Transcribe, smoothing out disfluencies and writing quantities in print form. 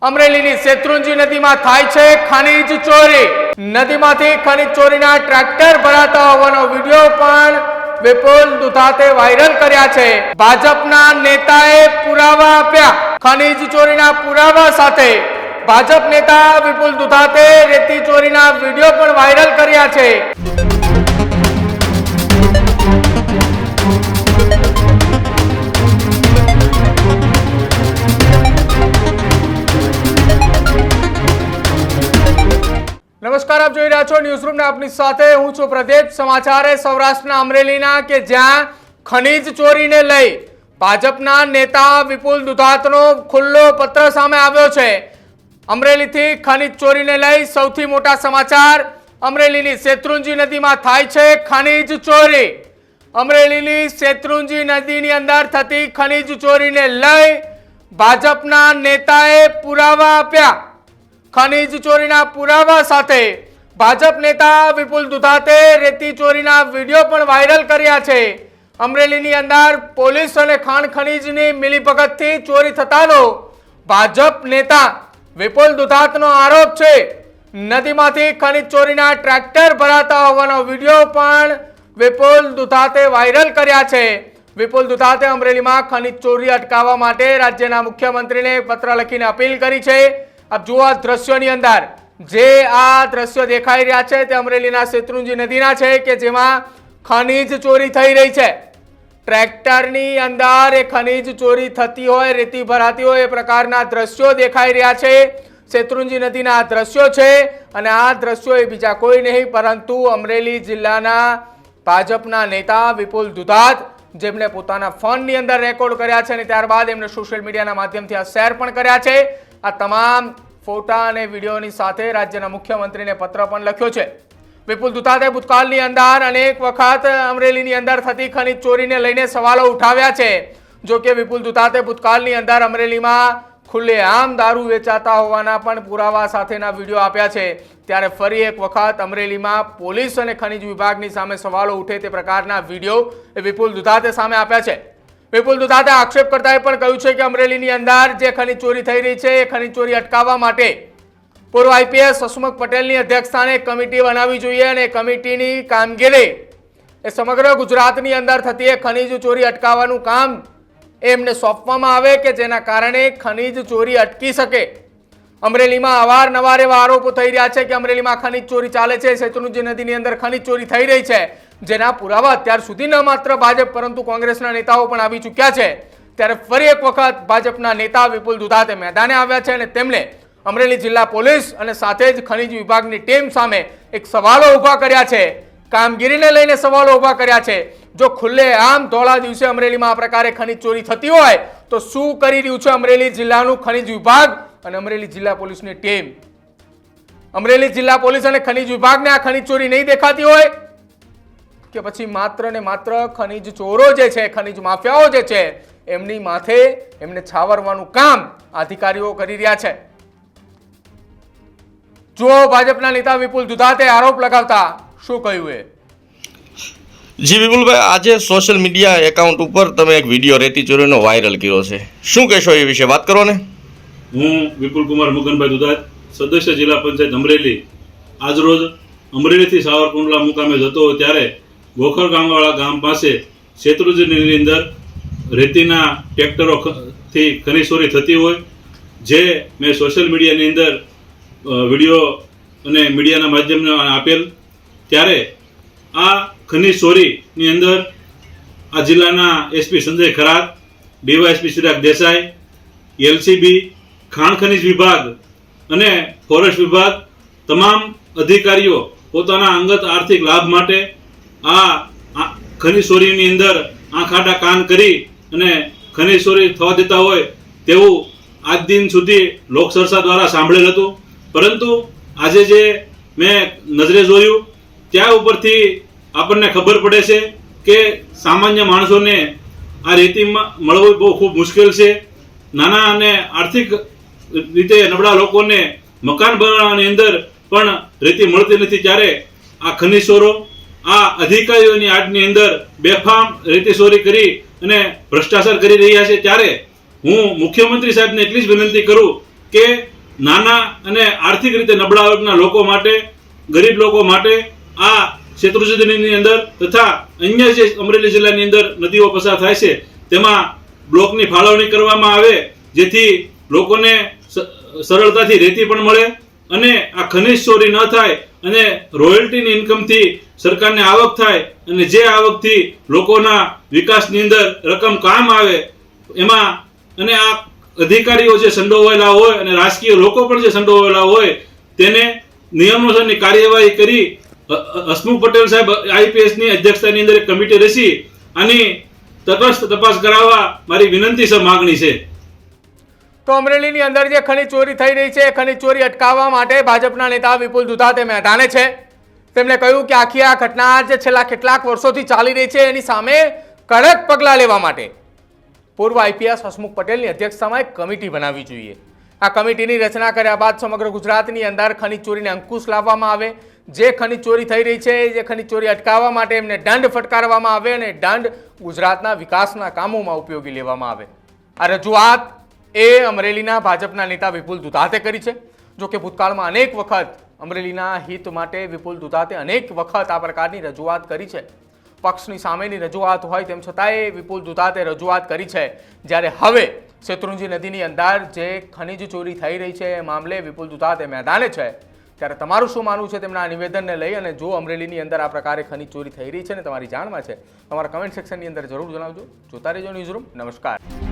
અમરેલીની શેત્રુંજી નદીમાં થાય છે ખનીજ ચોરી। નદીમાંથી ખનીજ ચોરીના ટ્રેક્ટર ભરાતા હોવાનો વિડિયો પણ વિપુલ દુધાતે વાયરલ કર્યા છે। ભાજપના નેતાએ પુરાવા આપ્યા। ખનીજ ચોરીના પુરાવા સાથે ભાજપ નેતા વિપુલ દુધાતે રેતી ચોરીના વિડિયો પણ વાયરલ કર્યા છે। नमस्कार, आप જોઈ રહ્યા છો ન્યૂઝરૂમ ને આપની સાથે હું છું પ્રદીપ। સમાચાર સૌરાષ્ટ્રના અમરેલીના કે જ્યાં ખનીજ ચોરીને લઈ ભાજપના નેતા વિપુલ દુધાતનો ખુલ્લો પત્ર સામે આવ્યો છે। અમરેલીથી ખનીજ ચોરીને લઈ સૌથી મોટા સમાચાર। અમરેલીની શેત્રુંજી નદીમાં થાય છે ખનીજ ચોરી। અમરેલીની શેત્રુંજી નદીની અંદર થતી ખનીજ ચોરીને લઈ ભાજપના નેતાએ પુરાવા આપ્યા। ખનીજ ચોરીના પુરાવા સાથે ભાજપ નેતા વિપુલ દુધાતે રેતી ચોરીના વિડિયો પણ વાયરલ કર્યા છે। અમરેલીની અંદર પોલીસ અને ખાણ ખનીજની મિલીભગતથી ચોરી થતાનો ભાજપ નેતા વિપુલ દુધાતનો આરોપ છે। નદીમાંથી ખનીજ ચોરીના ટ્રેક્ટર ભરાતા હોવાનો વિડિયો પણ વિપુલ દુધાતે વાયરલ કર્યા છે। વિપુલ દુધાતે અમરેલીમાં ખનીજ ચોરી અટકાવવા માટે રાજ્યના મુખ્યમંત્રીને પત્ર લખીને અપીલ કરી છે। अब जो आ दृश्यों अंदर जे आ दृश्य देखाई रहा है ते अमरेलीना शेत्रुंजी नदीना छे के जेमां खनीज चोरी थई रही है। ट्रेक्टरनी अंदर ए खनीज चोरी थती होय, रेती भराती होय ए प्रकारना दृश्यो देखाई रहा है। शेत्रुंजी नदीना दृश्यो छे अने आ दृश्यो ए बीजा कोई नहीं परंतु अमरेली जिल्लाना भाजपना नेता विपुल दुधात जेमने पोताना फोननी अंदर रेकॉर्ड कर्या छे अने त्यारबाद एमणे सोशल मीडियाना माध्यमथी आ शेर पण कर्या छे। आ तमाम फोटा और विडियोनी साथे राज्यना मुख्यमंत्रीने पत्र पण लख्यो छे। विपुल दुधाते भूतकाळनी अंदर अनेक वखत अमरेलीनी अंदर थती खनीज चोरीने लईने सवालो उठाव्या छे। जो के विपुल दुधाते भूतकाळनी अंदर अमरेलीमां खुलेआम दारू वेचाता होवाना पण पुरावा साथेना विडियो आप्या छे। त्यारे फरी एक वखत अमरेलीमां पोलीस अने खनीज विभागनी सामे सवालो उठे ते प्रकारना विडियो विपुल दुधाते सामे आप्या छे। विपुल दुधाते आक्षेप करता पण कह્યું છે કે અમરેલીની અંદર જે ખનીજ ચોરી થઈ રહી છે એ ખનીજ ચોરી અટકાવવા માટે પૂર્વ આઈપીએસ હસમુખ પટેલની અધ્યક્ષસ્થાને કમિટી બનાવવી જોઈએ અને કમિટીની કામગીરી એ સમગ્ર ગુજરાતની અંદર થતી એ ખનીજ ચોરી અટકાવવાનું કામ એમને સોંપવામાં આવે કે જેના કારણે ખનીજ ચોરી અટકી શકે। અમરેલીમાં અવારનવાર એવા આરોપો થઈ રહ્યા છે કે અમરેલીમાં ખનીજ ચોરી ચાલે છે, શેત્રુંજી નદીની અંદર ખનીજ ચોરી થઈ રહી છે, જેના પુરાવા અત્યાર સુધી ન માત્ર ભાજપ પરંતુ કોંગ્રેસના નેતાઓ પણ આવી ચૂક્યા છે। ત્યારે ફરી એક વખત ભાજપના નેતા વિપુલ દુધાતે મેદાને આવ્યા છે અને તેમણે અમરેલી જિલ્લા પોલીસ અને સાથે જ ખનીજ વિભાગની ટીમ સામે એક સવાલો ઊભા કર્યા છે। કામગીરીને લઈને સવાલો ઊભા કર્યા છે। જો ખુલ્લેઆમ ધોળા દિવસે અમરેલીમાં આ પ્રકારે ખનીજ ચોરી થતી હોય તો શું કરી રહ્યું છે અમરેલી જિલ્લાનું ખનીજ વિભાગ અને અમરેલી જિલ્લા પોલીસની ટીમ? અમરેલી જિલ્લા પોલીસ અને ખનીજ વિભાગને આ ખનીજ ચોરી નહીં દેખાતી હોય કે પછી માત્ર ને માત્ર ખનીજ ચોરો જે છે, ખનીજ માફિયાઓ જે છે એમની માથે એમને છાવરવાનું કામ અધિકારીઓ કરી રહ્યા છે। જો ભાજપના નેતા વિપુલ દુધાતે આરોપ લગાવતા શું કહ્યું એ? જી વિપુલભાઈ, આજે સોશિયલ મીડિયા એકાઉન્ટ ઉપર તમે એક વિડીયો રેતી ચોરીનો વાયરલ કર્યો છે, શું કહેશો એ વિશે વાત કરો ને। હું વિપુલ કુમાર મગનભાઈ દુધાત, સદસ્ય જિલ્લા પંચાયત અમરેલી, આજરોજ અમરેલીથી સાવરકુંડલા મુકામે જતો ત્યારે ગોખર ગામવાળા ગામ પાસે શેત્રુંજીની અંદર રેતીના ટ્રેક્ટરોથી ખનીજ ચોરી થતી હોય જે મેં સોશિયલ મીડિયાની અંદર વિડીયો અને મીડિયાના માધ્યમને આપેલ। ત્યારે આ ખનીજ ચોરીની અંદર આ જિલ્લાના SP Sanjay Kharat, DYSP Chirag Desai, LCB, ખાણ ખનીજ વિભાગ અને ફોરેસ્ટ વિભાગ તમામ અધિકારીઓ પોતાના અંગત આર્થિક લાભ માટે આ ખનીજ ચોરીની અંદર આંખાડા કાન કરી અને ખનીજ ચોરી થવા દેતા હોય તેવું આજ દિન સુધી લોકચર્ચા દ્વારા સાંભળેલ હતું। પરંતુ આજે જે મેં નજરે જોયું ત્યાં ઉપરથી આપણને ખબર પડે છે કે સામાન્ય માણસોને આ રેતીમાં મળવું બહુ ખૂબ મુશ્કેલ છે। નાના અને આર્થિક રીતે નબળા લોકોને મકાન બનાવવાની અંદર પણ રેતી મળતી નથી। ત્યારે આ ખનીજ ચોરો આ અધિકારીઓની આડની અંદર બેફામ રેતી ચોરી કરી અને ભ્રષ્ટાચાર કરી રહ્યા છે। ત્યારે હું મુખ્યમંત્રી સાહેબને એટલી જ વિનંતી કરું કે નાના અને આર્થિક રીતે નબળા વર્ગના લોકો માટે, ગરીબ લોકો માટે આ શેત્રુંજીની અંદર તથા અન્ય જે અમરેલી જિલ્લાની અંદર નદીઓ પસાર થાય છે તેમાં બ્લોકની ફાળવણી કરવામાં આવે, જેથી લોકોને સરળતાથી રેતી પણ મળે અને આ ખનિજ ચોરી ન થાય અને રોયલ્ટીની ઇન્કમથી સરકારને આવક થાય અને જે આવકથી લોકોના વિકાસની અંદર રકમ કામ આવે એમાં, અને આ અધિકારીઓ જે સંડોવાયેલા હોય અને રાજકીય લોકો પણ જે સંડોવાયેલા હોય તેને નિયમોસરની કાર્યવાહી કરી હસમુખ પટેલ સાહેબ આઈપીએસ ની અધ્યક્ષતાની અંદર એક કમિટી રચી આની તટસ્થ તપાસ કરાવવા મારી વિનંતી છે, માગણી છે. તો અમરેલીની અંદર જે ખનીજ ચોરી થઈ રહી છે, ખનીજ ચોરી અટકાવવા માટે ભાજપના નેતા વિપુલ દુધાતે મેદાને છે. તેમણે કહ્યું કે આખી આ ઘટના જે છેલ્લા કેટલાક વર્ષોથી ચાલી રહી છે એની સામે કડક પગલાં લેવા માટે પૂર્વ આઈપીએસ હસમુખ પટેલની અધ્યક્ષતામાં એક કમિટી બનાવવી જોઈએ. આ કમિટીની રચના કર્યા બાદ સમગ્ર ગુજરાતની અંદર ખનીજ ચોરીને અંકુશ લાવવામાં આવે, જે ખનીજ ચોરી થઈ રહી છે, જે ખનીજ ચોરી અટકાવવા માટે એમને દંડ ફટકારવામાં આવે અને દંડ ગુજરાતના વિકાસના કામોમાં ઉપયોગી લેવામાં આવે. આ રજૂઆત એ અમરેલીના ભાજપના નેતા વિપુલ દુધાતે કરી છે. જો કે ભૂતકાળમાં અનેક વખત અમરેલીના હિત માટે વિપુલ દુધાતે અનેક વખત આ પ્રકારની રજૂઆત કરી છે. પક્ષની સામેની રજૂઆત હોય તેમ છતાંય વિપુલ દુધાતે રજૂઆત કરી છે. જ્યારે હવે શેત્રુંજી નદીની અંદર જે ખનીજ ચોરી થઈ રહી છે એ મામલે વિપુલ દુધાતે મેદાને છે. ત્યારે તમારું શું માનવું છે તેમના નિવેદનને લઈ, અને જો અમરેલીની અંદર આ પ્રકારે ખનીજ ચોરી થઈ રહી છે ને તમારી જાણમાં છે, તમારા કમેન્ટ સેક્શનની અંદર જરૂર જણાવજો. જોતા રહેજો ન્યૂઝરૂમ. નમસ્કાર.